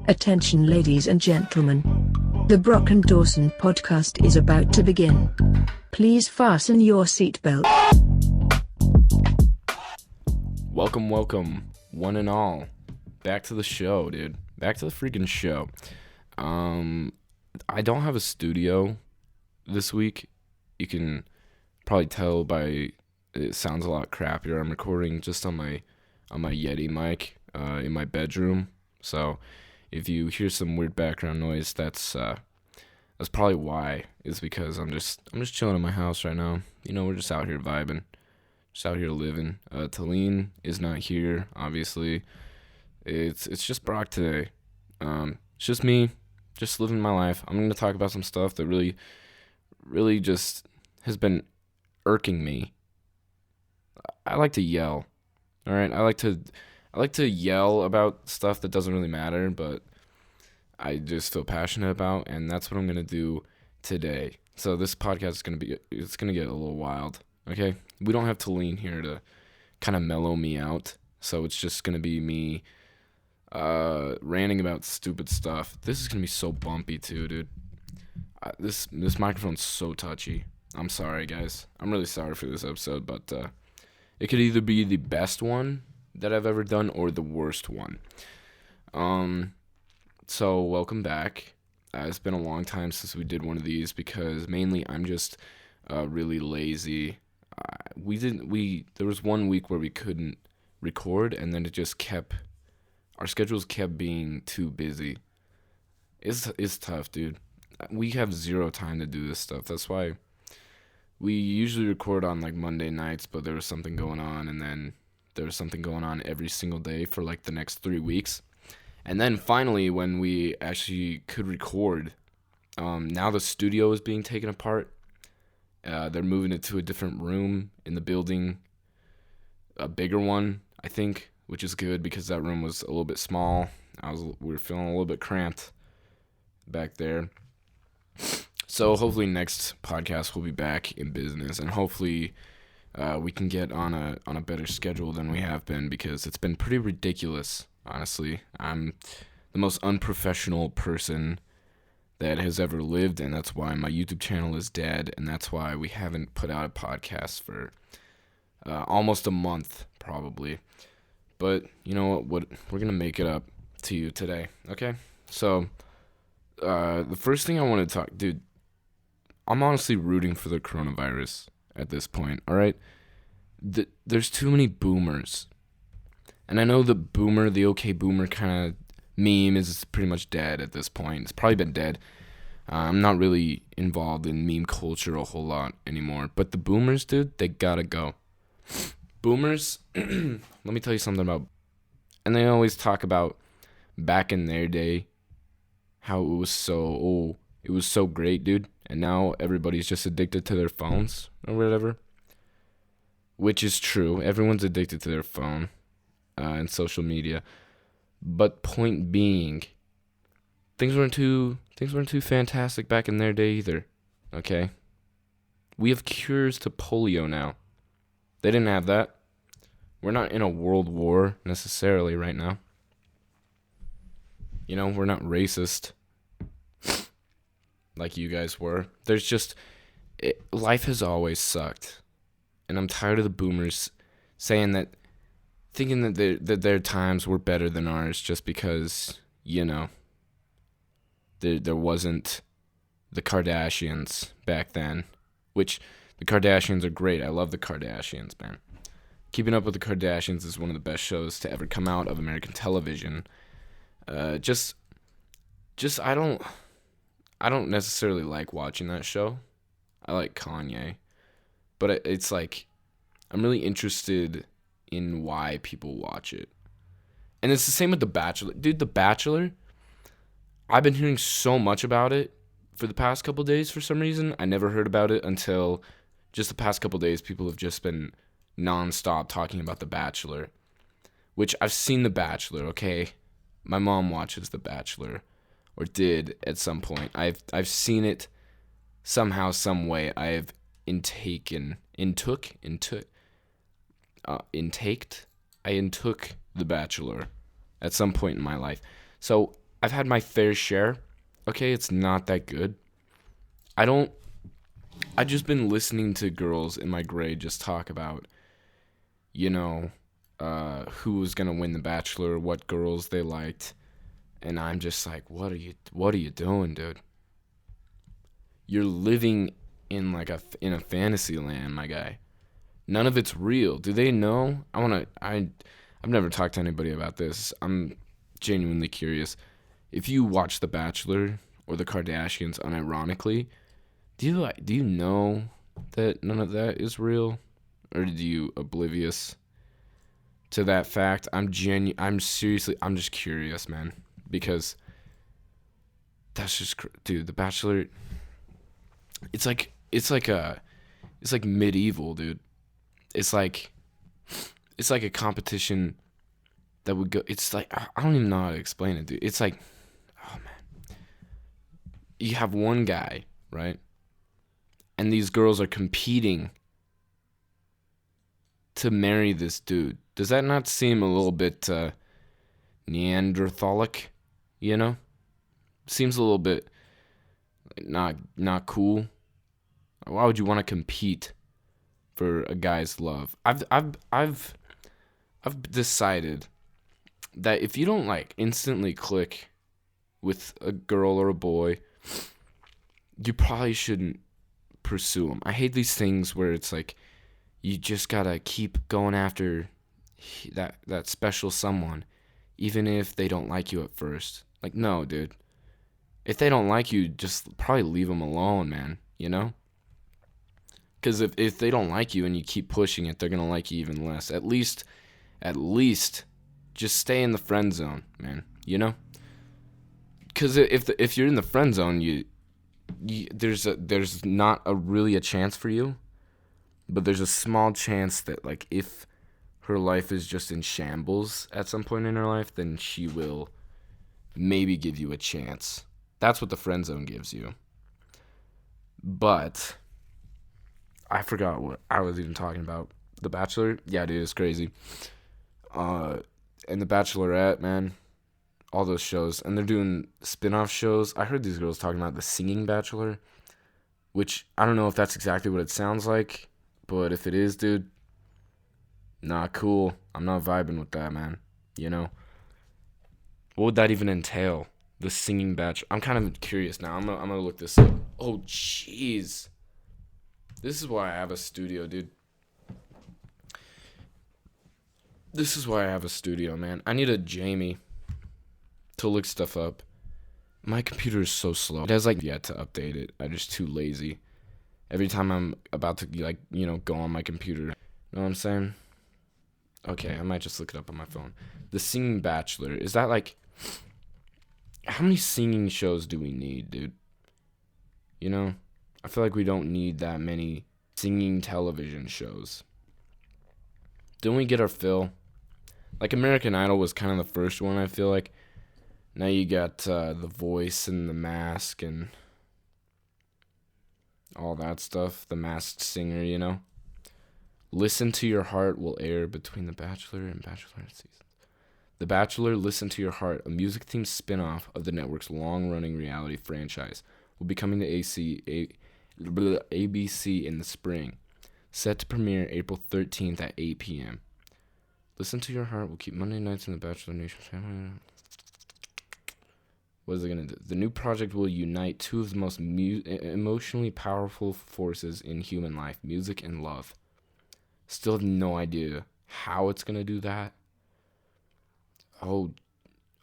Attention ladies and gentlemen. The Broc and Dawson podcast is about to begin. Please fasten your seatbelt. Welcome, one and all. Back to the show, dude. Back to the freaking show. I don't have a studio this week. You can probably tell by it sounds a lot crappier. I'm recording just on my Yeti mic in my bedroom. So if you hear some weird background noise, that's probably why. It's because I'm just chilling in my house right now. You know, we're just out here vibing, just out here living. Talene is not here, obviously. It's just Broc today. It's just me, just living my life. I'm gonna talk about some stuff that really just has been irking me. I like to yell. All right, I like to yell about stuff that doesn't really matter, but I just feel passionate about, and that's what I'm gonna do today. So this podcast is gonna get a little wild. Okay, we don't have Talene here to kind of mellow me out, so it's just gonna be me ranting about stupid stuff. This is gonna be so bumpy too, dude. This microphone's so touchy. I'm sorry, guys. I'm really sorry for this episode, but it could either be the best one that I've ever done or the worst one. So welcome back. It's been a long time since we did one of these because mainly I'm just really lazy. There was 1 week where we couldn't record, and then our schedules kept being too busy. It's tough, dude. We have zero time to do this stuff. That's why we usually record on like Monday nights, but there was something going on, and then there was something going on every single day for like the next 3 weeks. And then finally, when we actually could record, now the studio is being taken apart. They're moving it to a different room in the building, a bigger one, I think, which is good because that room was a little bit small. We were feeling a little bit cramped back there. So hopefully next podcast we'll be back in business, and hopefully we can get on a better schedule than we have been, because it's been pretty ridiculous, honestly. I'm the most unprofessional person that has ever lived, and that's why my YouTube channel is dead, and that's why we haven't put out a podcast for almost a month, probably. But you know what? We're going to make it up to you today, okay? So the first thing I want to talk, dude, I'm honestly rooting for the coronavirus at this point, all right? There's too many boomers. And I know the okay boomer kind of meme is pretty much dead at this point. It's probably been dead. I'm not really involved in meme culture a whole lot anymore. But the boomers, dude, they gotta go. Boomers, let me tell you something about, and they always talk about back in their day, how it was so great, dude. And now everybody's just addicted to their phones or whatever. Which is true. Everyone's addicted to their phone and social media. But point being, things weren't too fantastic back in their day either. Okay? We have cures to polio now. They didn't have that. We're not in a world war necessarily right now. You know, we're not racist like you guys were. There's just, life has always sucked. And I'm tired of the boomers thinking that their times were better than ours just because, you know, there wasn't the Kardashians back then, which the Kardashians are great. I love the Kardashians, man. Keeping Up with the Kardashians is one of the best shows to ever come out of American television. I don't necessarily like watching that show. I like Kanye. But it's like, I'm really interested in why people watch it. And it's the same with The Bachelor. Dude, The Bachelor, I've been hearing so much about it for the past couple days for some reason. I never heard about it until just the past couple days. People have just been nonstop talking about The Bachelor. Which, I've seen The Bachelor, okay? My mom watches The Bachelor. Or did at some point. I've seen it somehow, some way. I have I intook The Bachelor at some point in my life. So I've had my fair share. Okay, it's not that good. I don't. I just been listening to girls in my grade just talk about, you know, who was gonna win the Bachelor, what girls they liked, and I'm just like, what are you doing, dude? You're living in in a fantasy land, my guy. None of it's real. Do they know? I've never talked to anybody about this. I'm genuinely curious. If you watch The Bachelor or the Kardashians unironically, do you know that none of that is real? Or are you oblivious to that fact? I'm just curious, man, because that's just dude, The Bachelor, it's like medieval, dude. It's like a competition that would go. It's like, I don't even know how to explain it, dude. It's like, oh man, you have one guy, right? And these girls are competing to marry this dude. Does that not seem a little bit Neanderthalic? You know, seems a little bit not cool. Why would you want to compete for a guy's love? I've decided that if you don't like instantly click with a girl or a boy, you probably shouldn't pursue them. I hate these things where it's like you just gotta keep going after that special someone, even if they don't like you at first. Like, no, dude. If they don't like you, just probably leave them alone, man. You know? Because if they don't like you and you keep pushing it, they're gonna like you even less. At least, just stay in the friend zone, man. You know? Because if you're in the friend zone, there's not really a chance for you, but there's a small chance that, like, if her life is just in shambles at some point in her life, then she will maybe give you a chance. That's what the friend zone gives you. But I forgot what I was even talking about. The Bachelor? Yeah, dude, it's crazy. And The Bachelorette, man. All those shows. And they're doing spin-off shows. I heard these girls talking about The Singing Bachelor, which I don't know if that's exactly what it sounds like, but if it is, dude, not cool. I'm not vibing with that, man. You know? What would that even entail? The Singing Bachelor. I'm kind of curious now. I'm gonna look this up. Oh, jeez. This is why I have a studio, dude. This is why I have a studio, man. I need a Jamie to look stuff up. My computer is so slow. It has yet to update it. I'm just too lazy. Every time I'm about to go on my computer. You know what I'm saying? Okay, I might just look it up on my phone. The Singing Bachelor. Is that how many singing shows do we need, dude? You know? I feel like we don't need that many singing television shows. Didn't we get our fill? American Idol was kind of the first one, I feel like. Now you got The Voice and The Mask and all that stuff. The Masked Singer, you know? Listen to Your Heart will air between The Bachelor and Bachelorette seasons. The Bachelor, Listen to Your Heart, a music-themed spin-off of the network's long-running reality franchise, will be coming to ABC in the spring. Set to premiere April 13th at 8 p.m. Listen to Your Heart will keep Monday nights in the Bachelor Nation family. What is it going to do? The new project will unite two of the most emotionally powerful forces in human life, music and love. Still have no idea how it's going to do that. Oh,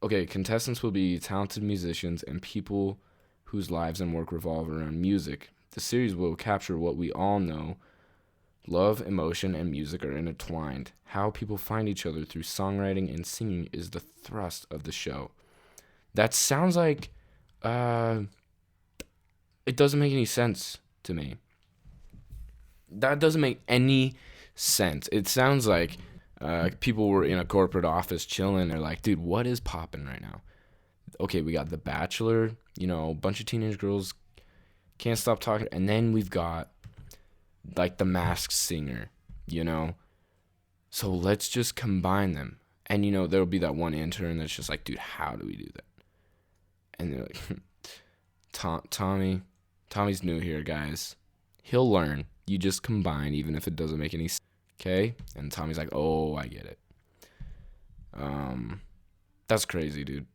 okay. Contestants will be talented musicians and people whose lives and work revolve around music. The series will capture what we all know. Love, emotion, and music are intertwined. How people find each other through songwriting and singing is the thrust of the show. That sounds like, it doesn't make any sense to me. That doesn't make any sense. It sounds like people were in a corporate office chilling. They're like, dude, what is popping right now? Okay, we got The Bachelor, a bunch of teenage girls can't stop talking. And then we've got, The Masked Singer, So let's just combine them. And, there'll be that one intern that's just like, dude, how do we do that? And they're like, Tommy's new here, guys. He'll learn. You just combine, even if it doesn't make any sense. Okay? And Tommy's like, oh, I get it. That's crazy, dude.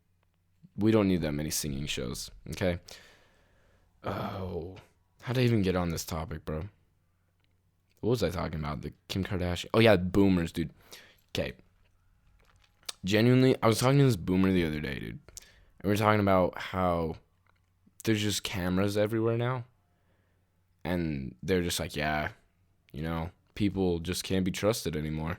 We don't need that many singing shows, okay? Oh, how did I even get on this topic, bro? What was I talking about? The Kim Kardashian? Oh, yeah, boomers, dude. Okay. Genuinely, I was talking to this boomer the other day, dude. And we were talking about how there's just cameras everywhere now. And they're just like, yeah, people just can't be trusted anymore.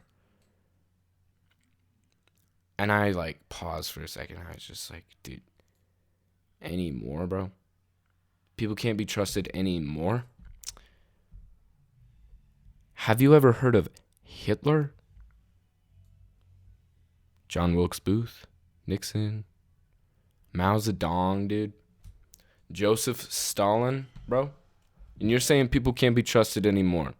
And I, paused for a second. I was just like, dude, anymore, bro? People can't be trusted anymore? Have you ever heard of Hitler? John Wilkes Booth? Nixon? Mao Zedong, dude? Joseph Stalin, bro? And you're saying people can't be trusted anymore?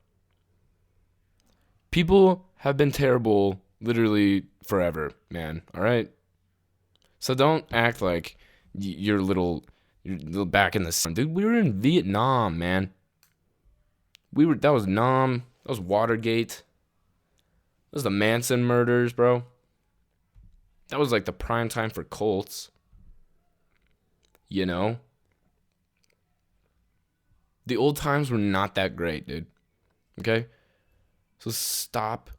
People have been terrible literally forever, man. All right? So don't act like you're little back in the sun. Dude, we were in Vietnam, man. That was Nam. That was Watergate. That was the Manson murders, bro. That was like the prime time for cults. The old times were not that great, dude. Okay? So stop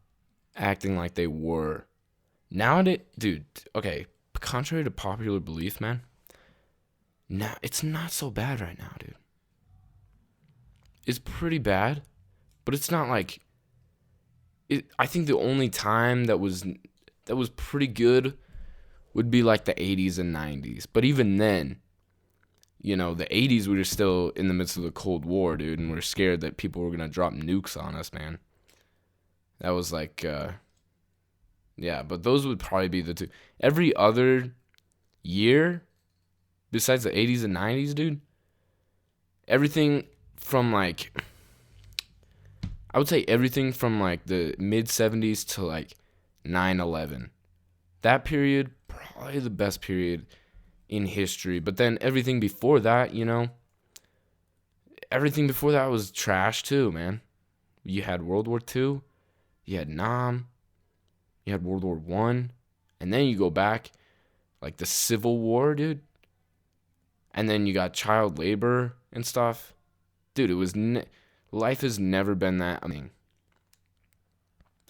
acting like they were. Nowadays, dude, okay, contrary to popular belief, man, now it's not so bad right now, dude. It's pretty bad, but it's not like I think the only time that was pretty good would be like the 80s and 90s. But even then, the 80s, we were still in the midst of the Cold War, dude, and we are scared that people were going to drop nukes on us, man. That was like, yeah, but those would probably be the two. Every other year, besides the 80s and 90s, dude, everything from I would say everything from the mid-70s to 9/11. That period, probably the best period in history. But then everything before that, everything before that was trash too, man. You had World War II, you had Nam, you had World War I, and then you go back, the Civil War, dude. And then you got child labor and stuff. Dude, it was life has never been that.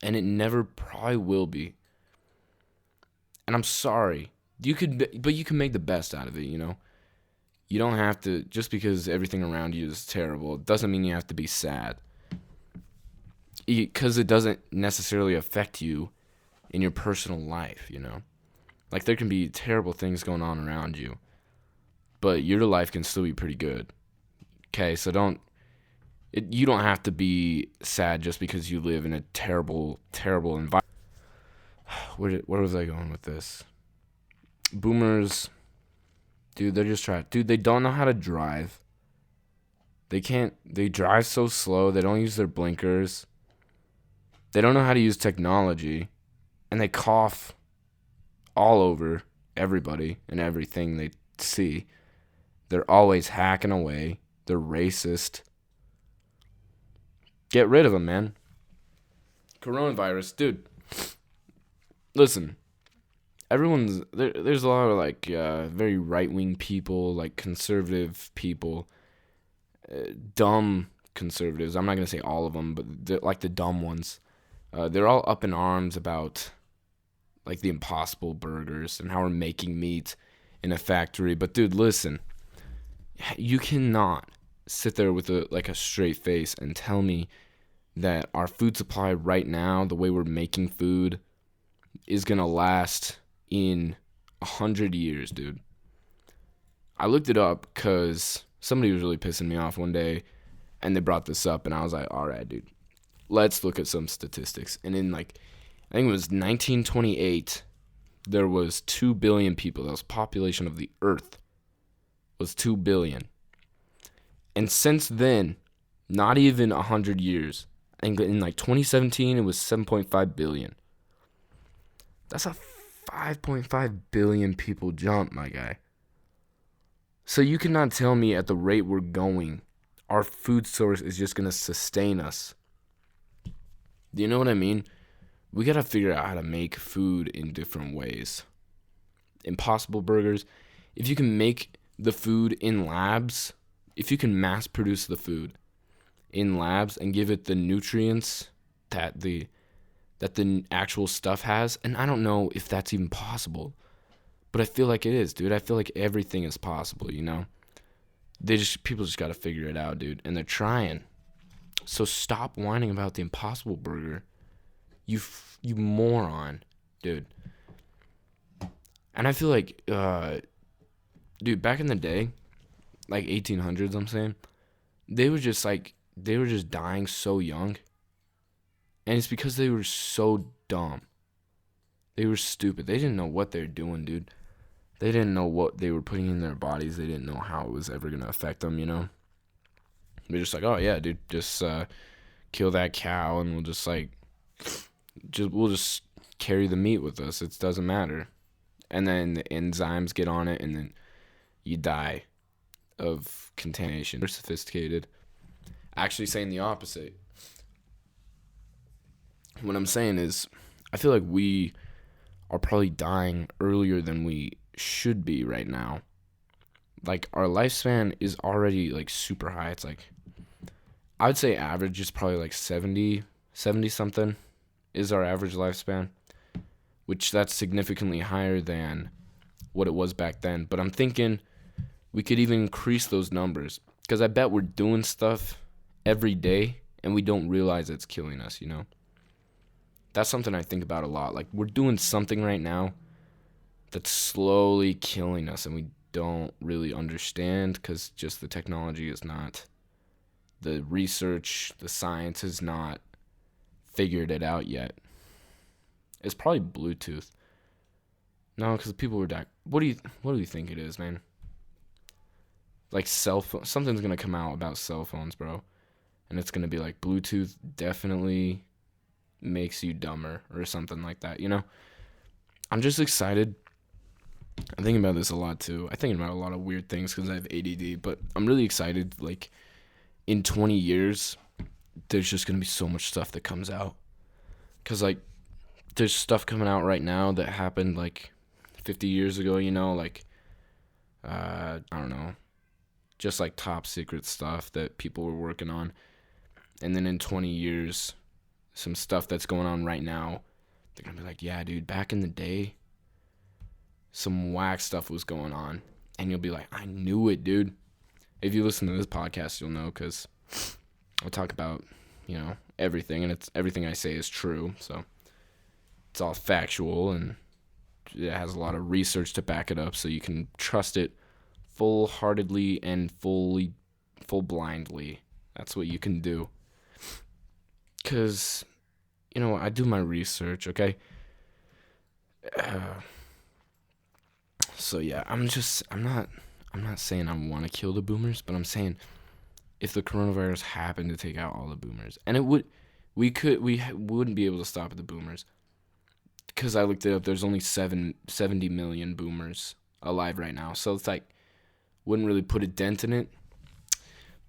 And it never probably will be. And I'm sorry. But you can make the best out of it, You don't have to, just because everything around you is terrible, it doesn't mean you have to be sad. Because it doesn't necessarily affect you in your personal life, there can be terrible things going on around you, but your life can still be pretty good. Okay, so you don't have to be sad just because you live in a terrible, terrible environment. Where was I going with this? Boomers, dude, they're just trying. Dude, they don't know how to drive. They drive so slow. They don't use their blinkers. They don't know how to use technology. And they cough all over everybody and everything they see. They're always hacking away. They're racist. Get rid of them, man. Coronavirus, dude. Listen, there's a lot of very right-wing people, conservative people, dumb conservatives. I'm not going to say all of them, but the dumb ones. They're all up in arms about the Impossible Burgers and how we're making meat in a factory. But dude, listen, you cannot sit there with a straight face and tell me that our food supply right now, the way we're making food, is gonna last in 100 years, dude. I looked it up because somebody was really pissing me off one day, and they brought this up, and I was like, all right, dude, let's look at some statistics. And in I think it was 1928, there was 2 billion people. That was population of the earth was 2 billion. And since then, not even 100 years, and in 2017, it was 7.5 billion. That's a 5.5 billion people jump, my guy. So you cannot tell me at the rate we're going, our food source is just going to sustain us. Do you know what I mean? We got to figure out how to make food in different ways. Impossible Burgers, if you can make the food in labs, if you can mass produce the food in labs and give it the nutrients that the actual stuff has, and I don't know if that's even possible, but I feel like it is, dude. I feel like everything is possible, you know? People just got to figure it out, dude, and they're trying. So stop whining about the Impossible Burger. You moron, dude. And I feel like, dude, back in the day, like 1800s, I'm saying, they were just dying so young. And it's because they were so dumb. They were stupid. They didn't know what they were doing, dude. They didn't know what they were putting in their bodies. They didn't know how it was ever going to affect them, you know? They're just like, oh, yeah, dude, just kill that cow and we'll just carry the meat with us. It doesn't matter. And then the enzymes get on it and then you die of contamination. They're sophisticated. Actually saying the opposite. What I'm saying is, I feel like we are probably dying earlier than we should be right now. Like, our lifespan is already, like, super high. It's like, I would say average is probably like 70 something is our average lifespan, which that's significantly higher than what it was back then. But I'm thinking we could even increase those numbers, because I bet we're doing stuff every day and we don't realize it's killing us, you know? That's something I think about a lot. Like, we're doing something right now that's slowly killing us and we don't really understand, because just the technology is not, the research, the science has not figured it out yet. It's probably Bluetooth. No, because people were dying. What do you think it is, man? Like cell phone, something's gonna come out about cell phones, bro, and it's gonna be like Bluetooth definitely makes you dumber or something like that, you know? I'm just excited. I'm thinking about this a lot too. I'm thinking about a lot of weird things because I have ADD, but I'm really excited. Like, in 20 years, there's just gonna be so much stuff that comes out. Cause like, there's stuff coming out right now that happened like 50 years ago, you know, like, I don't know, just like top secret stuff that people were working on. And then in 20 years, some stuff that's going on right now, they're gonna be like, yeah, dude, back in the day, some whack stuff was going on. And you'll be like, I knew it, dude. If you listen to this podcast, you'll know, because I talk about, you know, everything, and it's everything I say is true. So it's all factual, and it has a lot of research to back it up, so you can trust it full-heartedly and full blindly. That's what you can do. Because, you know, I do my research, okay? So yeah, I'm not saying I want to kill the boomers, but I'm saying if the coronavirus happened to take out all the boomers, and we wouldn't be able to stop the boomers, because I looked it up. There's only 70 million boomers alive right now, so it's like, wouldn't really put a dent in it.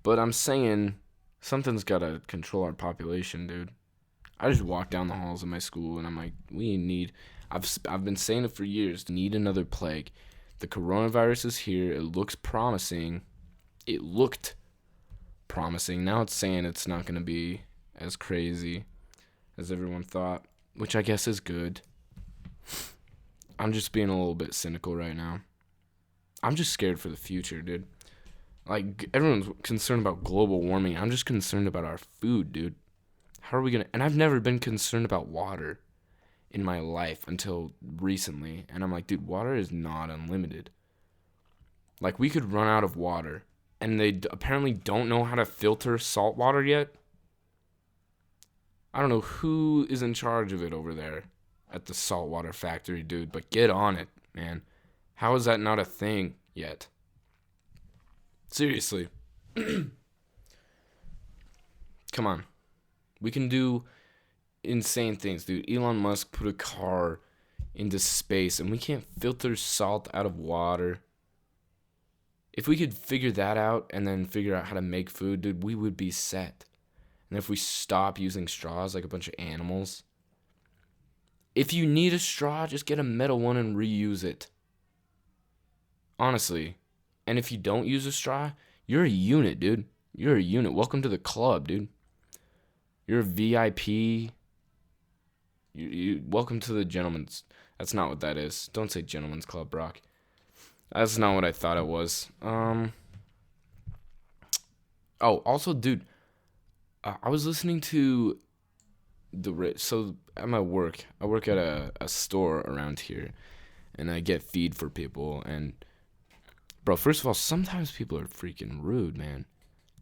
But I'm saying something's gotta control our population, dude. I just walk down the halls of my school and I'm like, I've been saying it for years, need another plague. The coronavirus is here. It looks promising. It looked promising. Now it's saying it's not going to be as crazy as everyone thought, which I guess is good. I'm just being a little bit cynical right now. I'm just scared for the future, dude. Like, everyone's concerned about global warming. I'm just concerned about our food, dude. How are we going to... And I've never been concerned about water in my life until recently. And I'm like, dude, water is not unlimited. Like, we could run out of water. And they apparently don't know how to filter salt water yet. I don't know who is in charge of it over there at the saltwater factory, dude. But get on it, man. How is that not a thing yet? Seriously. Come on. We can do insane things, dude. Elon Musk put a car into space, and we can't filter salt out of water. If we could figure that out and then figure out how to make food, dude, we would be set. And if we stop using straws like a bunch of animals, if you need a straw, just get a metal one and reuse it. Honestly. And if you don't use a straw, you're a unit, dude. You're a unit. Welcome to the club, dude. You're a VIP. Welcome to the gentleman's. That's not what that is. Don't say gentleman's club, Brock. That's not what I thought it was. Oh, also, dude, I was listening to so at my work, I work at a store around here, and I get feed for people. And bro, first of all, sometimes people are freaking rude, man.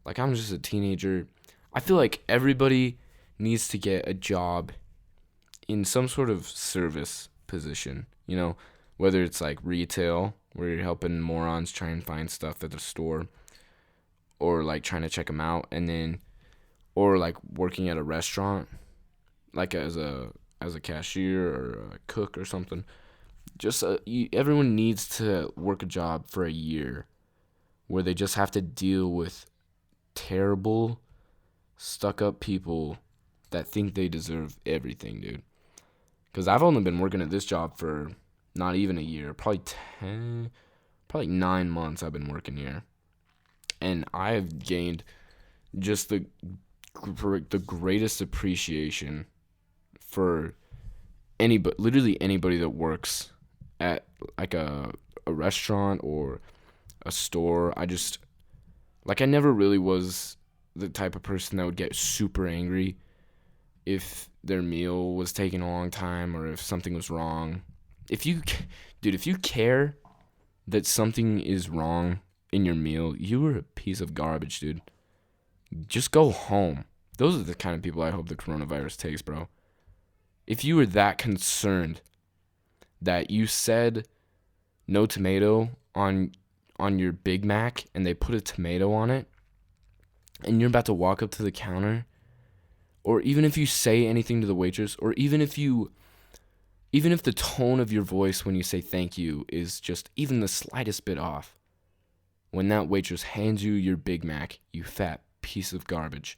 Like, I'm just a teenager. I feel like everybody needs to get a job in some sort of service position, you know, whether it's like retail, where you're helping morons try and find stuff at the store, or like trying to check them out, and then, or like working at a restaurant, like as a cashier or a cook or something. Just everyone needs to work a job for a year where they just have to deal with terrible, stuck-up people that think they deserve everything, dude. Because I've only been working at this job for not even a year, probably 9 months I've been working here. And I've gained just the greatest appreciation for literally anybody that works at like a restaurant or a store. I never really was the type of person that would get super angry if their meal was taking a long time or if something was wrong. If you care that something is wrong in your meal, you are a piece of garbage, dude. Just go home. Those are the kind of people I hope the coronavirus takes, bro. If you were that concerned that you said no tomato on your Big Mac and they put a tomato on it, and you're about to walk up to the counter, or even if you say anything to the waitress, or even if the tone of your voice when you say thank you is just even the slightest bit off, when that waitress hands you your Big Mac, you fat piece of garbage,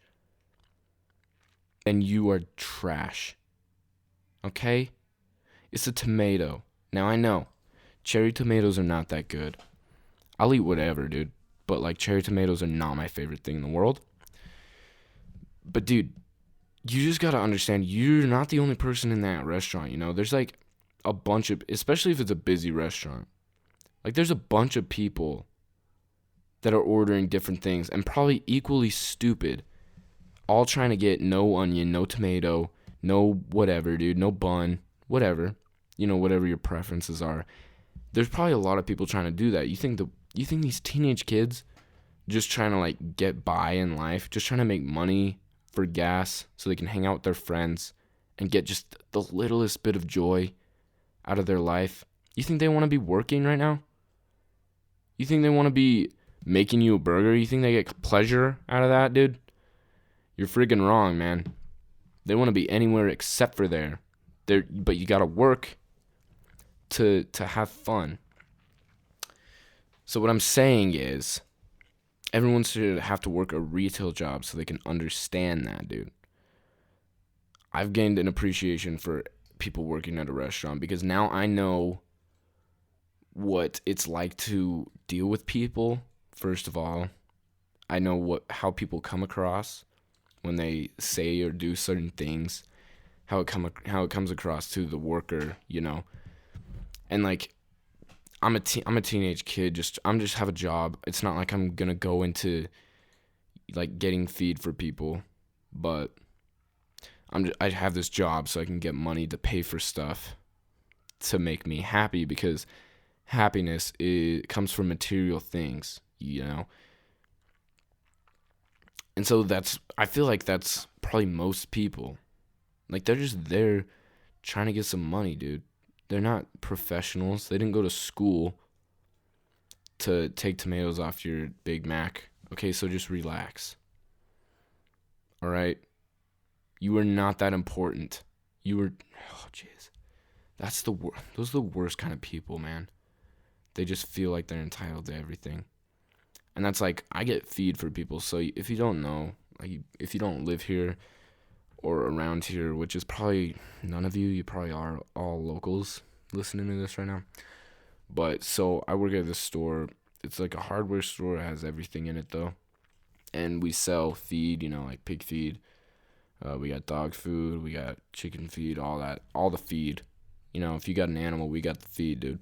then you are trash. Okay? It's a tomato. Now I know, cherry tomatoes are not that good. I'll eat whatever, dude. But like, cherry tomatoes are not my favorite thing in the world. But dude, you just gotta understand, you're not the only person in that restaurant, you know? There's like a bunch of, especially if it's a busy restaurant, like there's a bunch of people that are ordering different things and probably equally stupid, all trying to get no onion, no tomato, no whatever, dude, no bun, whatever, you know, whatever your preferences are. There's probably a lot of people trying to do that. You think these teenage kids just trying to like get by in life, just trying to make money for gas so they can hang out with their friends and get just the littlest bit of joy out of their life? You think they want to be working right now? You think they want to be making you a burger? You think they get pleasure out of that, dude? You're friggin' wrong, man. They want to be anywhere except for there. But you gotta work to have fun. So what I'm saying is, everyone should have to work a retail job so they can understand that, dude. I've gained an appreciation for people working at a restaurant because now I know what it's like to deal with people. First of all, I know how people come across when they say or do certain things, how it comes across to the worker, you know. And like, I'm a teenage kid. I'm just have a job. It's not like I'm gonna go into like getting feed for people, but I have this job so I can get money to pay for stuff to make me happy, because happiness comes from material things, you know. And so I feel like that's probably most people. Like, they're just there trying to get some money, dude. They're not professionals. They didn't go to school to take tomatoes off your Big Mac. Okay, so just relax. All right? You are not that important. Oh, jeez. Those are the worst kind of people, man. They just feel like they're entitled to everything. And that's like, I get feed for people. So if you don't know, like, if you don't live here or around here, which is probably none of you, you probably are all locals listening to this right now. But so I work at this store. It's like a hardware store. It has everything in it though. And we sell feed, like pig feed. We got dog food. We got chicken feed, all that. All the feed. If you got an animal, we got the feed, dude.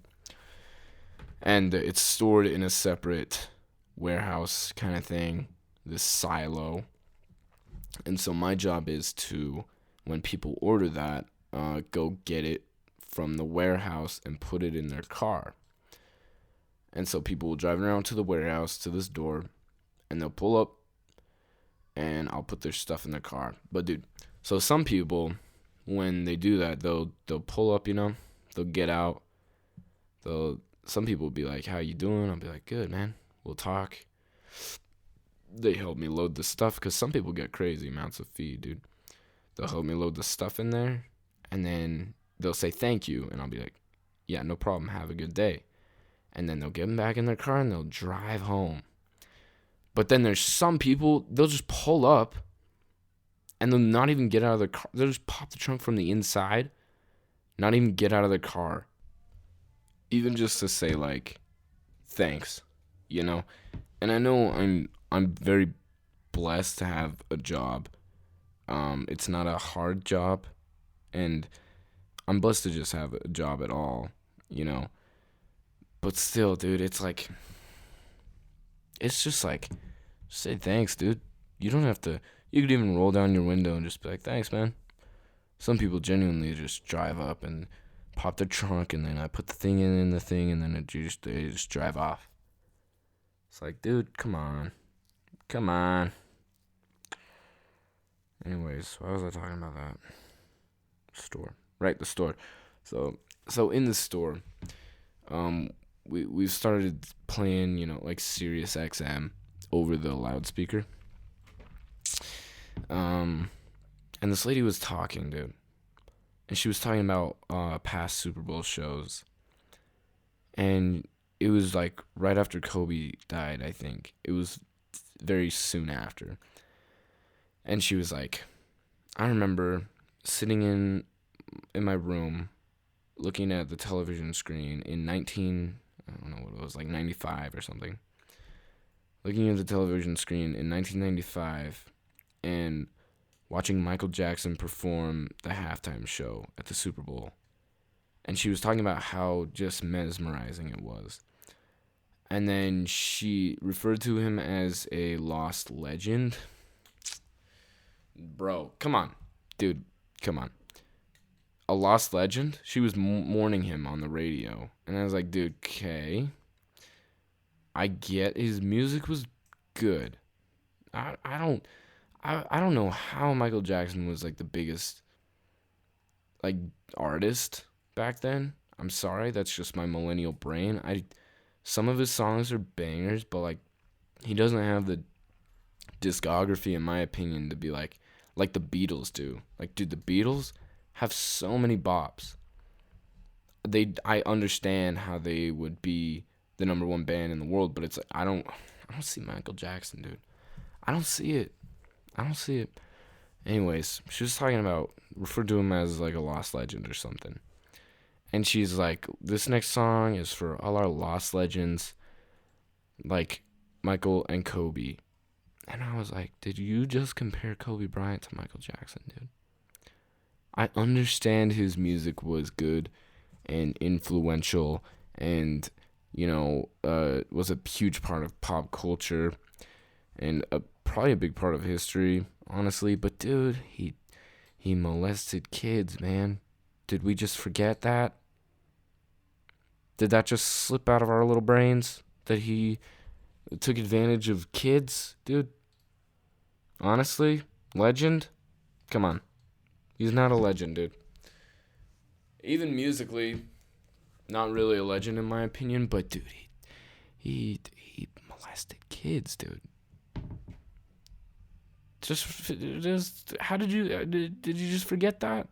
And it's stored in a separate warehouse kind of thing, this silo. And so my job is to, when people order that, go get it from the warehouse and put it in their car. And so people will drive around to the warehouse, to this door, and they'll pull up, and I'll put their stuff in their car. But dude, so some people, when they do that, they'll pull up, they'll get out. Some people will be like, "How you doing?" I'll be like, "Good, man. We'll talk." They help me load the stuff, because some people get crazy amounts of feed, dude. They'll help me load the stuff in there, and then they'll say thank you, and I'll be like, "Yeah, no problem. Have a good day." And then they'll get them back in their car, and they'll drive home. But then there's some people, they'll just pull up, and they'll not even get out of their car. They'll just pop the trunk from the inside, not even get out of their car, even just to say, like, thanks, And I know I'm very blessed to have a job. It's not a hard job, and I'm blessed to just have a job at all, But still, dude, it's just like, say thanks, dude. You don't have to, you could even roll down your window and just be like, thanks, man. Some people genuinely just drive up and pop their trunk, and then I put the thing in the thing, and then they just drive off. It's like, dude, come on. Anyways, why was I talking about that? Store. Right, the store. So in the store, we started playing, like Sirius XM over the loudspeaker. And this lady was talking, dude. And she was talking about past Super Bowl shows. And it was like right after Kobe died, I think. It was very soon after. And she was like, I remember sitting in my room looking at the television screen in I don't know what it was, like 95 or something. Looking at the television screen in 1995 and watching Michael Jackson perform the halftime show at the Super Bowl. And she was talking about how just mesmerizing it was. And then she referred to him as a lost legend. Bro, come on. Dude, come on. A lost legend? She was mourning him on the radio. And I was like, dude, okay. I get his music was good. I don't know how Michael Jackson was like the biggest like artist back then. I'm sorry, that's just my millennial brain. Some of his songs are bangers, but like he doesn't have the discography, in my opinion, to be like the Beatles do. Like, dude, the Beatles have so many bops. I understand how they would be the number one band in the world, but it's like, I don't see Michael Jackson, dude. I don't see it. Anyways, she was talking about, referred to him as like a lost legend or something. And she's like, this next song is for all our lost legends, like Michael and Kobe. And I was like, did you just compare Kobe Bryant to Michael Jackson, dude? I understand his music was good and influential and, was a huge part of pop culture and probably a big part of history, honestly. But, dude, he molested kids, man. Did we just forget that? Did that just slip out of our little brains? That he took advantage of kids, dude? Honestly? Legend? Come on. He's not a legend, dude. Even musically, not really a legend in my opinion, but dude, he molested kids, dude. Just how did you just forget that?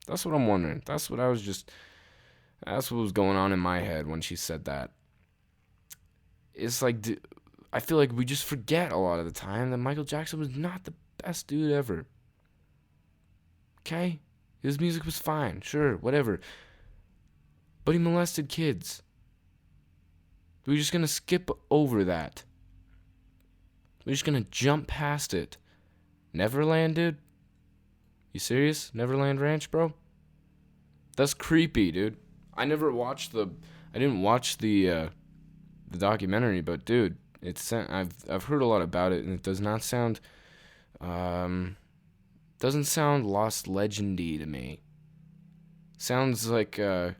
That's what I'm wondering. That's what was going on in my head when she said that. It's like, I feel like we just forget a lot of the time that Michael Jackson was not the best dude ever. Okay? His music was fine, sure, whatever. But he molested kids. We're just gonna skip over that. We're just gonna jump past it. Neverland, dude? You serious? Neverland Ranch, bro? That's creepy, dude. I didn't watch the documentary, but dude, I've heard a lot about it, and it does not sound doesn't sound Lost Legendy to me. Sounds like a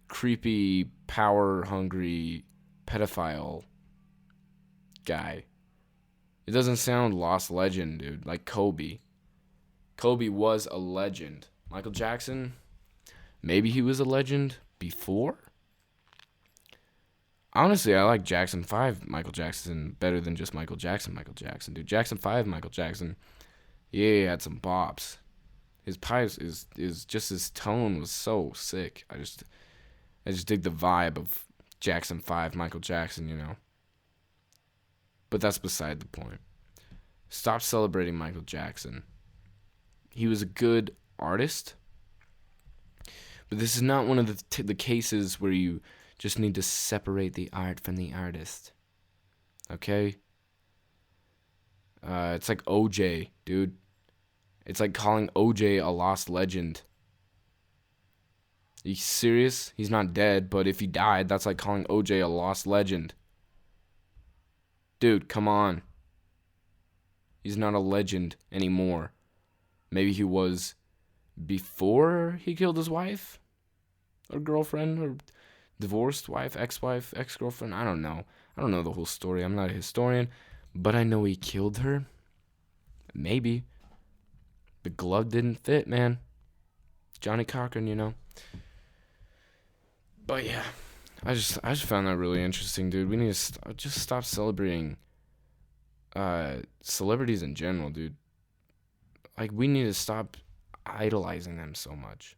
creepy, power-hungry pedophile guy. It doesn't sound Lost Legend, dude. Like Kobe. Kobe was a legend. Michael Jackson, maybe he was a legend before? Honestly, I like Jackson 5 Michael Jackson better than just Michael Jackson. Dude, Jackson 5 Michael Jackson, yeah, he had some bops. His pipes is just, his tone was so sick. I just dig the vibe of Jackson 5 Michael Jackson, you know. But that's beside the point. Stop celebrating Michael Jackson. He was a good artist, but this is not one of the cases where you just need to separate the art from the artist. Okay? It's like OJ, dude. It's like calling OJ a lost legend. Are you serious? He's not dead, but if he died, that's like calling OJ a lost legend. Dude, come on. He's not a legend anymore. Maybe he was before he killed his wife? Or girlfriend? Or divorced wife? Ex-wife? Ex-girlfriend? I don't know. I don't know the whole story. I'm not a historian. But I know he killed her. Maybe. The glove didn't fit, man. Johnny Cochran, you know. But yeah, I just found that really interesting, dude. We need to just stop celebrating celebrities in general, dude. Like, we need to stop idolizing them so much.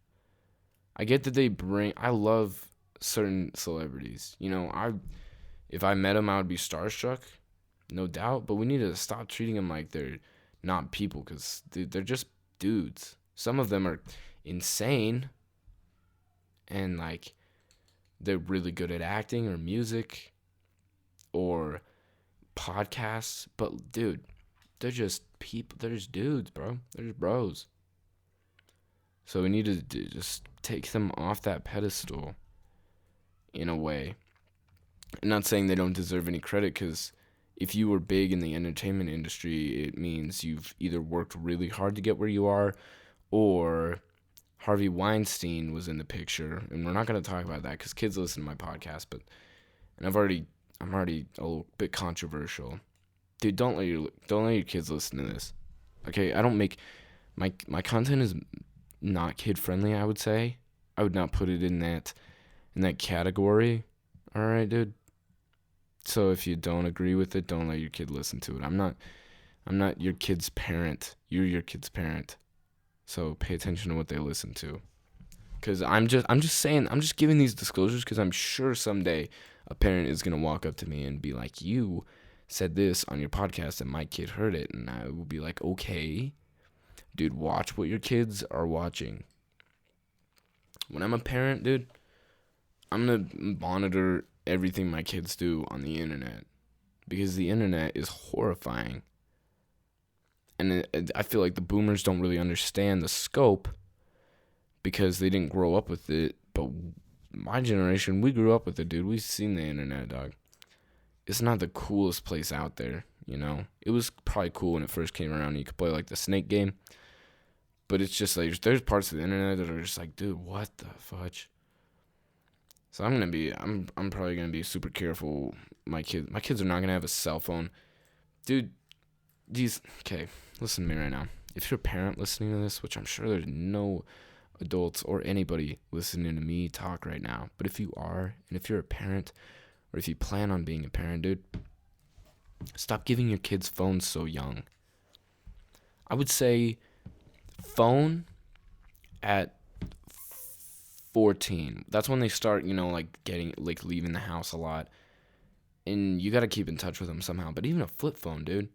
I get that I love certain celebrities. You know, if I met them, I would be starstruck, no doubt. But we need to stop treating them like they're not people, because they're just dudes. Some of them are insane, and like, they're really good at acting or music or podcasts. But dude, they're just people. They're just dudes, bro. They're just bros. So we need to just take them off that pedestal in a way. I'm not saying they don't deserve any credit, because if you were big in the entertainment industry, it means you've either worked really hard to get where you are, or Harvey Weinstein was in the picture. And we're not going to talk about that because kids listen to my podcast, and I'm already a little bit controversial. Dude, don't let your kids listen to this. Okay, I don't make my content is not kid friendly, I would say. I would not put it in that category. All right, dude. So if you don't agree with it, don't let your kid listen to it. I'm not your kid's parent. You're your kid's parent. So pay attention to what they listen to. Cuz I'm just saying, I'm just giving these disclosures because I'm sure someday a parent is going to walk up to me and be like, "You said this on your podcast and my kid heard it." And I will be like, "Okay, dude, watch what your kids are watching." When I'm a parent, dude, I'm going to monitor everything my kids do on the internet, because the internet is horrifying. And I feel like the boomers don't really understand the scope because they didn't grow up with it. But my generation, we grew up with it, dude. We've seen the internet, dog. It's not the coolest place out there, you know. It was probably cool when it first came around. You could play like the Snake game. But it's just like, there's parts of the internet that are just like, dude, what the fudge? So I'm probably gonna be super careful. My kids are not gonna have a cell phone, dude. Okay, listen to me right now. If you're a parent listening to this, which I'm sure there's no adults or anybody listening to me talk right now, but if you are, and if you're a parent, or if you plan on being a parent, dude, stop giving your kids phones so young. I would say phone at 14. That's when they start, you know, like leaving the house a lot. and you got to keep in touch with them somehow. But even a flip phone, dude.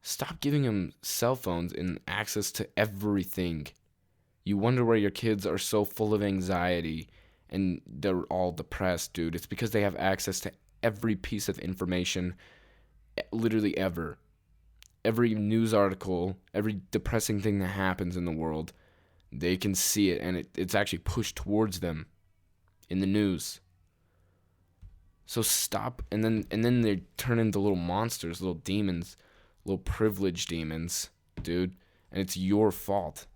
Stop giving them cell phones and access to everything. You wonder why your kids are so full of anxiety and they're all depressed, dude. It's because they have access to every piece of information, literally ever. Every news article, every depressing thing that happens in the world, they can see it, and it's actually pushed towards them in the news. So stop, and then they turn into little monsters, little demons, little privileged demons, dude. And it's your fault.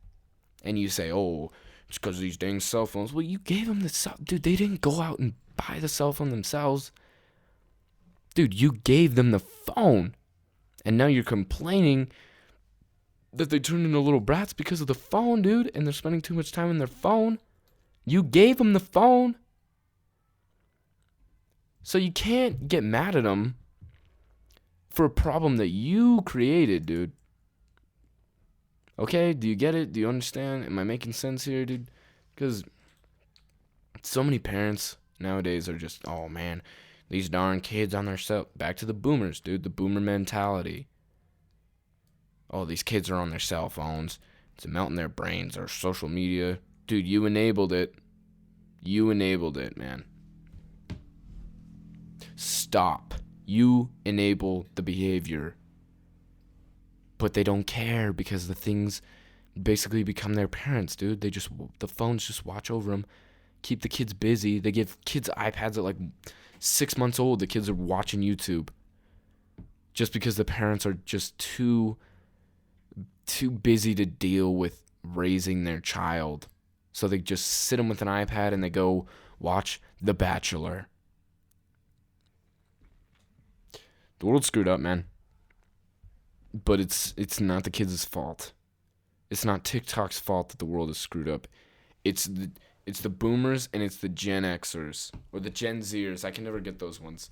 And you say, oh, it's because of these dang cell phones. Well, you gave them the cell. Dude, they didn't go out and buy the cell phone themselves. Dude, you gave them the phone. And now you're complaining that they turned into little brats because of the phone, dude. And they're spending too much time on their phone. You gave them the phone. So you can't get mad at them for a problem that you created, dude. Okay, do you get it? Do you understand? Am I making sense here, dude? Because so many parents nowadays are just, oh man, these darn kids on their cell. Back to the boomers, dude. The boomer mentality. Oh, these kids are on their cell phones. It's melting their brains. Or social media. Dude, you enabled it. You enabled it, man. Stop. You enable the behavior. But they don't care because the things basically become their parents, dude. The phones just watch over them, keep the kids busy. They give kids iPads at like 6 months old. The kids are watching YouTube just because the parents are just too busy to deal with raising their child. So they just sit them with an iPad and they go watch The Bachelor. The world's screwed up, man. But it's not the kids' fault. It's not TikTok's fault that the world is screwed up. It's the boomers and it's the Gen Xers or the Gen Zers. I can never get those ones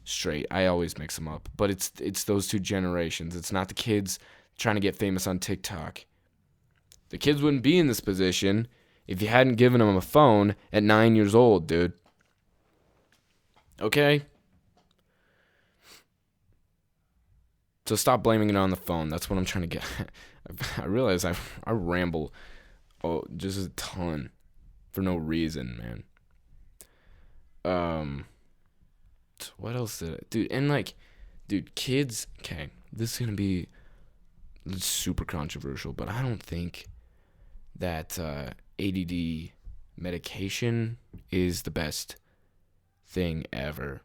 straight. I always mix them up. But it's those two generations. It's not the kids trying to get famous on TikTok. The kids wouldn't be in this position if you hadn't given them a phone at 9 years old, dude. Okay? So stop blaming it on the phone. That's what I'm trying to get. I realize I ramble just a ton for no reason, man. What else did I... Dude, and dude, kids... Okay, this is going to be super controversial, but I don't think that ADD medication is the best thing ever.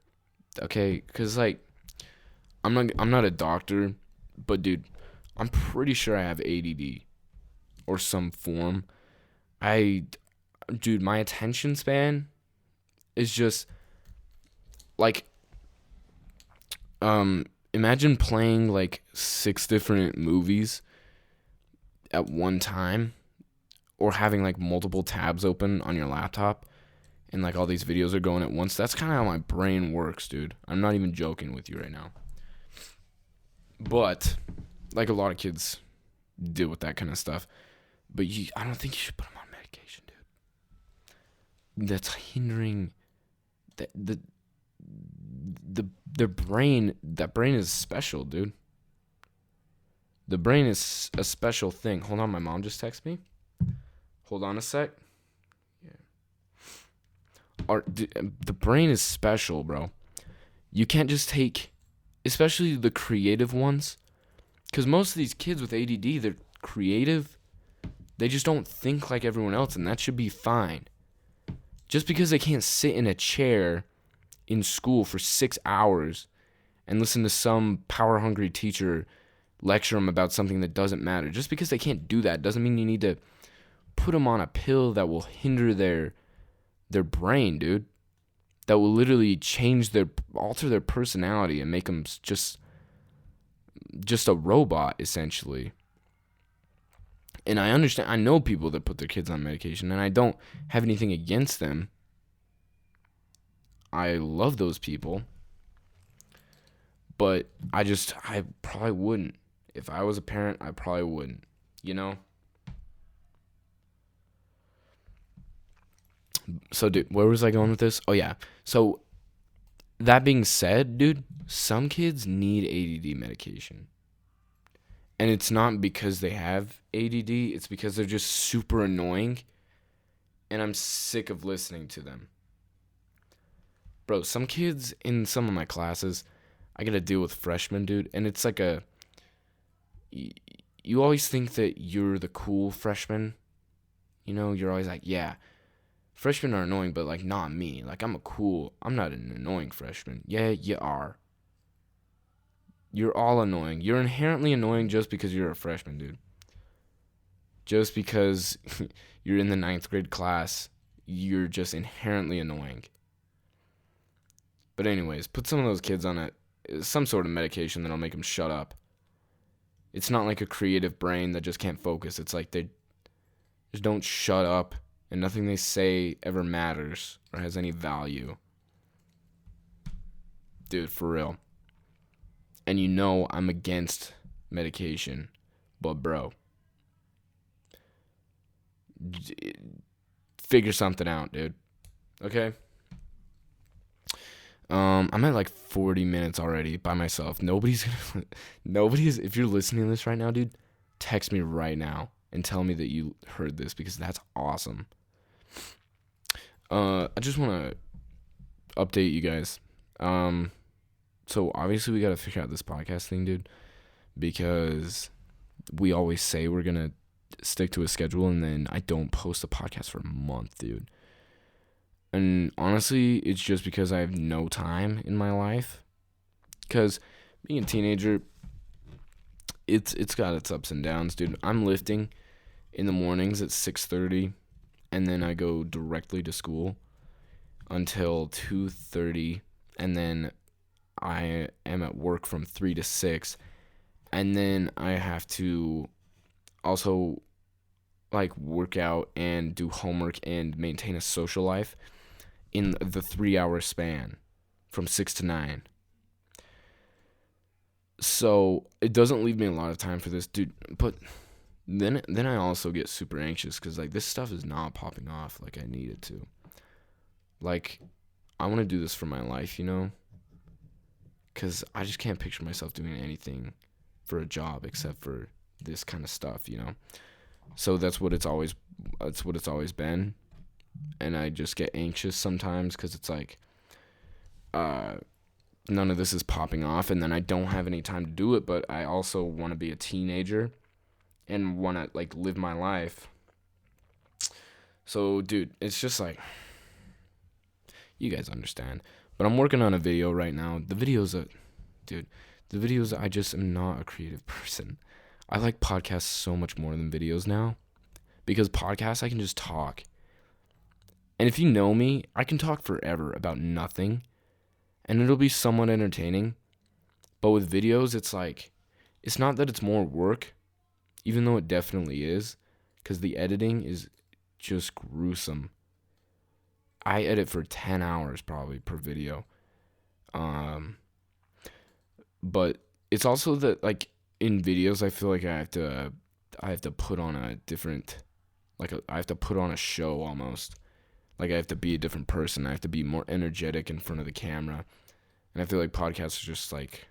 Okay? Because, I'm not a doctor, but dude, I'm pretty sure I have ADD or some form. Dude, my attention span is just imagine playing 6 different movies at one time, or having multiple tabs open on your laptop and all these videos are going at once. That's kind of how my brain works, dude. I'm not even joking with you right now. But, a lot of kids deal with that kind of stuff. But I don't think you should put them on medication, dude. That's hindering their brain. That brain is special, dude. The brain is a special thing. Hold on, my mom just texted me. Hold on a sec. Yeah. The brain is special, bro. You can't just take... Especially the creative ones. Because most of these kids with ADD, they're creative. They just don't think like everyone else, and that should be fine. Just because they can't sit in a chair in school for 6 hours and listen to some power-hungry teacher lecture them about something that doesn't matter. Just because they can't do that doesn't mean you need to put them on a pill that will hinder their brain, dude. That will literally alter their personality and make them just a robot, essentially. And I understand, I know people that put their kids on medication, and I don't have anything against them. I love those people. But I probably wouldn't. If I was a parent, I probably wouldn't. You know? So, dude, where was I going with this? Oh, yeah. So, that being said, dude, some kids need ADD medication. And it's not because they have ADD, it's because they're just super annoying. And I'm sick of listening to them. Bro, some kids in some of my classes, I gotta deal with freshmen, dude. And it's like you always think that you're the cool freshman. You know, you're always like, yeah, freshmen are annoying, but like not me. Like I'm not an annoying freshman. Yeah, you are. You're all annoying. You're inherently annoying just because you're a freshman, dude. Just because you're in the 9th grade class, you're just inherently annoying. But anyways, put some of those kids on some sort of medication that'll make them shut up. It's not like a creative brain that just can't focus. It's like they just don't shut up, and nothing they say ever matters or has any value. Dude, for real. And you know I'm against medication, but bro, figure something out, dude. Okay? I'm at like 40 minutes already by myself. If you're listening to this right now, dude, text me right now and tell me that you heard this, because that's awesome. I just want to update you guys. So obviously we got to figure out this podcast thing, dude, because we always say we're going to stick to a schedule, and then I don't post a podcast for a month, dude. And honestly, it's just because I have no time in my life. Because being a teenager, it's got its ups and downs, dude. I'm lifting in the mornings at 6:30, and then I go directly to school until 2:30, and then I am at work from 3 to 6, and then I have to also like work out and do homework and maintain a social life in the 3-hour span from 6 to 9. So it doesn't leave me a lot of time for this, dude. But then I also get super anxious because like this stuff is not popping off like I need it to. Like I want to do this for my life, you know? Because I just can't picture myself doing anything for a job except for this kind of stuff, you know? So that's what it's always been. And I just get anxious sometimes because it's like none of this is popping off, and then I don't have any time to do it, but I also want to be a teenager and want to like live my life. So dude, it's just like, you guys understand. But I'm working on a video right now. The videos, I just am not a creative person. I like podcasts so much more than videos now, because podcasts I can just talk. And if you know me, I can talk forever about nothing, and it'll be somewhat entertaining. But with videos, it's like, it's not that it's more work, even though it definitely is, because the editing is just gruesome. I edit for 10 hours probably per video. But it's also that like in videos, I feel like I have to put on a different, I have to put on a show almost. Like I have to be a different person. I have to be more energetic in front of the camera. And I feel like podcasts are just like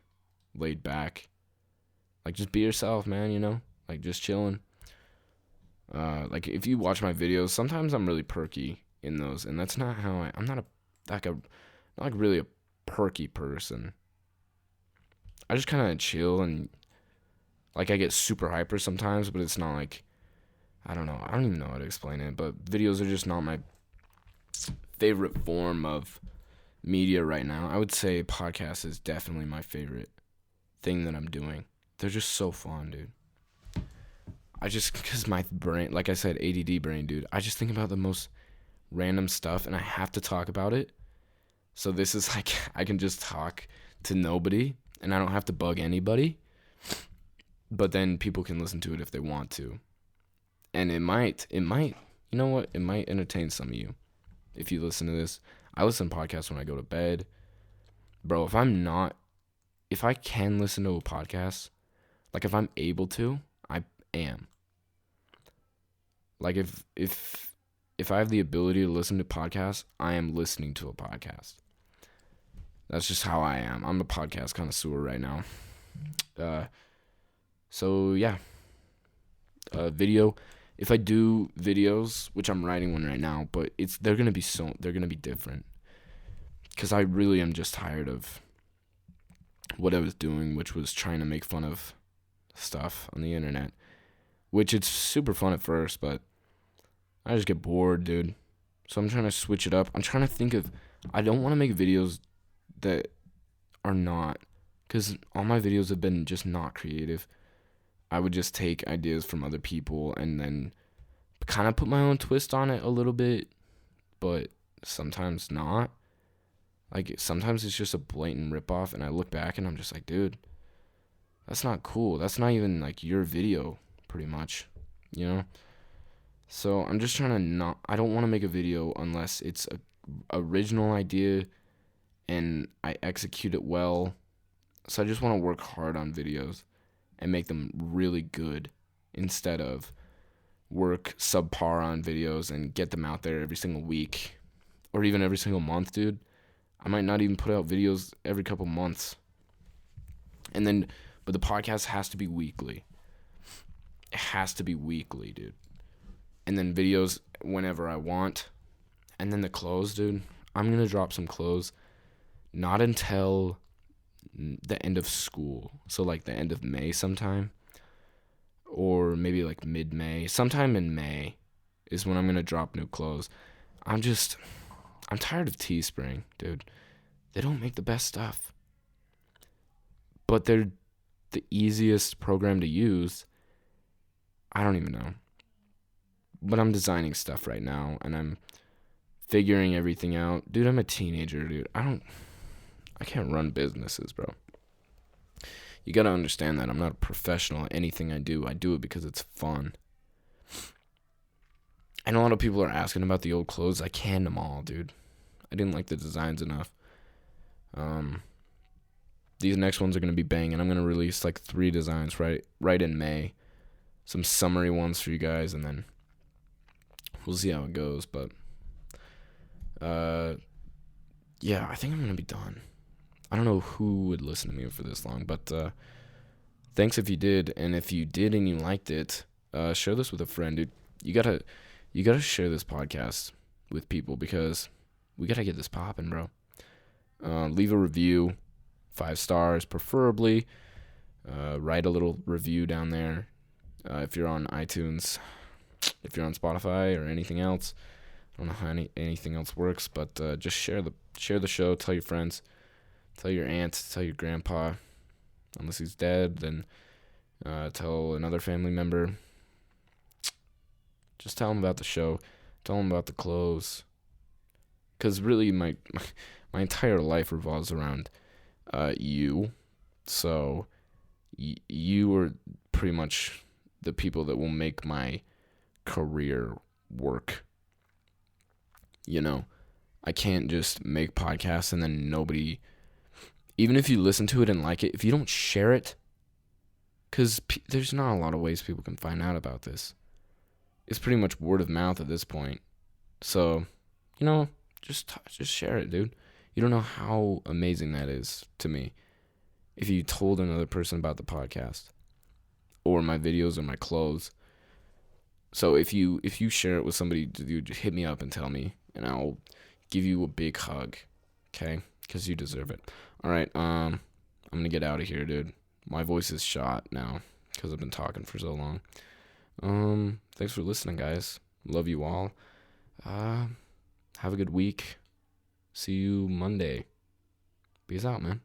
laid back. Like just be yourself, man, you know? Like just chilling. Like if you watch my videos, sometimes I'm really perky in those, and that's not how I'm not really a perky person. I just kind of chill, and like I get super hyper sometimes, but it's not like, I don't know. I don't even know how to explain it, but videos are just not my favorite form of media right now. I would say podcast is definitely my favorite thing that I'm doing. They're just so fun, dude. Because my brain, like I said, ADD brain, dude, I just think about the most random stuff, and I have to talk about it. So this is like, I can just talk to nobody, and I don't have to bug anybody. But then people can listen to it if they want to. And it might, you know what? It might entertain some of you if you listen to this. I listen to podcasts when I go to bed. Bro, if I can listen to a podcast, like if I'm able to, I am. Like if I have the ability to listen to podcasts, I am listening to a podcast. That's just how I am. I'm a podcast connoisseur right now. So yeah, video. If I do videos, which I'm writing one right now, but they're gonna be different, because I really am just tired of what I was doing, which was trying to make fun of stuff on the internet, which it's super fun at first, but I just get bored, dude. So I'm trying to switch it up. I'm trying to think of, I don't want to make videos that are not, because all my videos have been just not creative. I would just take ideas from other people and then kind of put my own twist on it a little bit, but sometimes not. Like, sometimes it's just a blatant ripoff, and I look back and I'm just like, dude, that's not cool. That's not even, like, your video, pretty much, you know? So I'm just trying to I don't want to make a video unless it's a original idea and I execute it well. So I just want to work hard on videos and make them really good, instead of work subpar on videos and get them out there every single week or even every single month, dude. I might not even put out videos every couple months. But the podcast has to be weekly. It has to be weekly, dude. And then videos whenever I want. And then the clothes, dude. I'm going to drop some clothes not until the end of school. So like the end of May sometime. Or maybe like mid-May. Sometime in May is when I'm going to drop new clothes. I'm tired of Teespring, dude. They don't make the best stuff. But they're the easiest program to use. I don't even know. But I'm designing stuff right now, and I'm figuring everything out. Dude, I'm a teenager, dude. I can't run businesses, bro. You gotta understand that I'm not a professional at anything I do. I do it because it's fun. And a lot of people are asking about the old clothes. I canned them all, dude. I didn't like the designs enough. These next ones are going to be banging. I'm going to release like 3 designs right in May. Some summary ones for you guys, and then we'll see how it goes. But, yeah, I think I'm going to be done. I don't know who would listen to me for this long, but thanks if you did. And if you did and you liked it, share this with a friend, dude. You gotta share this podcast with people, because we gotta get this popping, bro. Leave a review, 5 stars preferably. Write a little review down there. If you're on iTunes, if you're on Spotify or anything else. I don't know how anything else works, but just share the show. Tell your friends, tell your aunt, tell your grandpa. Unless he's dead, then tell another family member. Just tell them about the show. Tell them about the clothes. Because really, my entire life revolves around you. So you are pretty much the people that will make my career work. You know, I can't just make podcasts and then nobody, even if you listen to it and like it, if you don't share it, because there's not a lot of ways people can find out about this. It's pretty much word of mouth at this point. So, you know, just share it, dude. You don't know how amazing that is to me. If you told another person about the podcast or my videos or my clothes. So if you share it with somebody, dude, hit me up and tell me, and I'll give you a big hug, okay? Because you deserve it. All right, I'm gonna get out of here, dude. My voice is shot now because I've been talking for so long. Thanks for listening, guys. Love you all. Have a good week. See you Monday. Peace out, man.